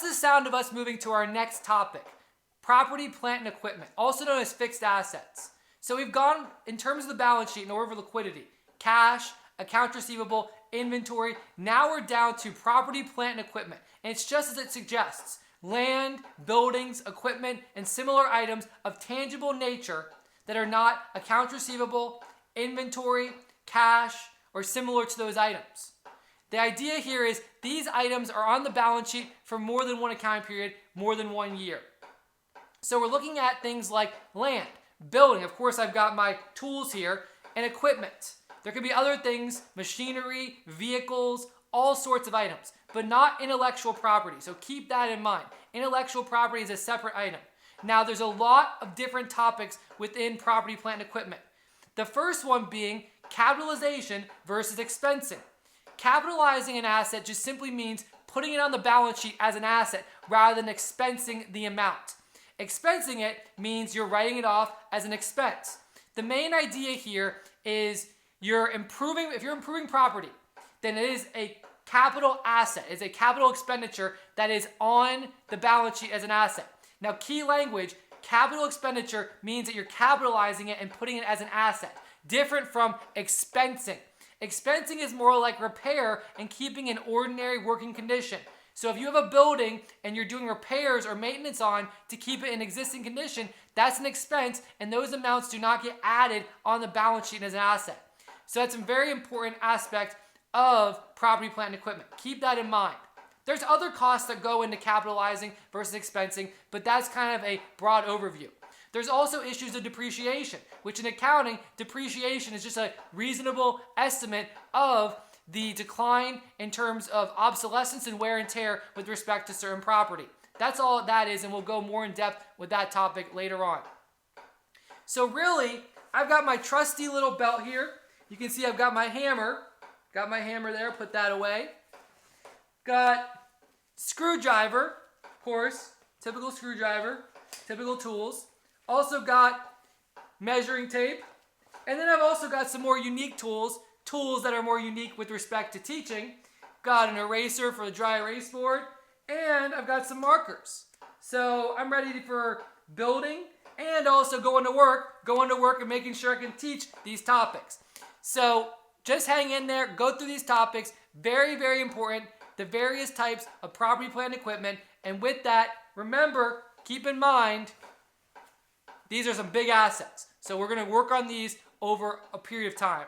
that's the sound of us moving to our next topic, property, plant, and equipment, also known as fixed assets. So we've gone in terms of the balance sheet in order of liquidity, cash, accounts receivable, inventory. Now we're down to property, plant, and equipment. And it's just as it suggests. Land, buildings, equipment, and similar items of tangible nature that are not accounts receivable, inventory, cash, or similar to those items. The idea here is these items are on the balance sheet for more than one accounting period, more than 1 year. So we're looking at things like land, building. Of course, I've got my tools here, and equipment. There could be other things, machinery, vehicles, all sorts of items, but not intellectual property. So keep that in mind. Intellectual property is a separate item. Now, there's a lot of different topics within property, plant, and equipment. The first one being capitalization versus expensing. Capitalizing an asset just simply means putting it on the balance sheet as an asset rather than expensing the amount. Expensing it means you're writing it off as an expense. The main idea here is if you're improving property, then it is a capital asset. It's a capital expenditure that is on the balance sheet as an asset. Now, key language, capital expenditure means that you're capitalizing it and putting it as an asset. Different from expensing. Expensing is more like repair and keeping in ordinary working condition. So if you have a building and you're doing repairs or maintenance on to keep it in existing condition, that's an expense, and those amounts do not get added on the balance sheet as an asset. So that's a very important aspect of property, plant, and equipment. Keep that in mind. There's other costs that go into capitalizing versus expensing, but that's kind of a broad overview. There's also issues of depreciation, which in accounting, depreciation is just a reasonable estimate of the decline in terms of obsolescence and wear and tear with respect to certain property. That's all that is, and we'll go more in depth with that topic later on. So really, I've got my trusty little belt here. You can see I've got my hammer. Got my hammer there, put that away. Got screwdriver, of course, typical screwdriver, typical tools. Also got measuring tape. And then I've also got some more unique tools that are more unique with respect to teaching. Got an eraser for the dry erase board, and I've got some markers. So I'm ready for building and also going to work and making sure I can teach these topics. So just hang in there, go through these topics, very, very important, the various types of property, plant, and equipment. And with that, remember, keep in mind, these are some big assets. So we're going to work on these over a period of time.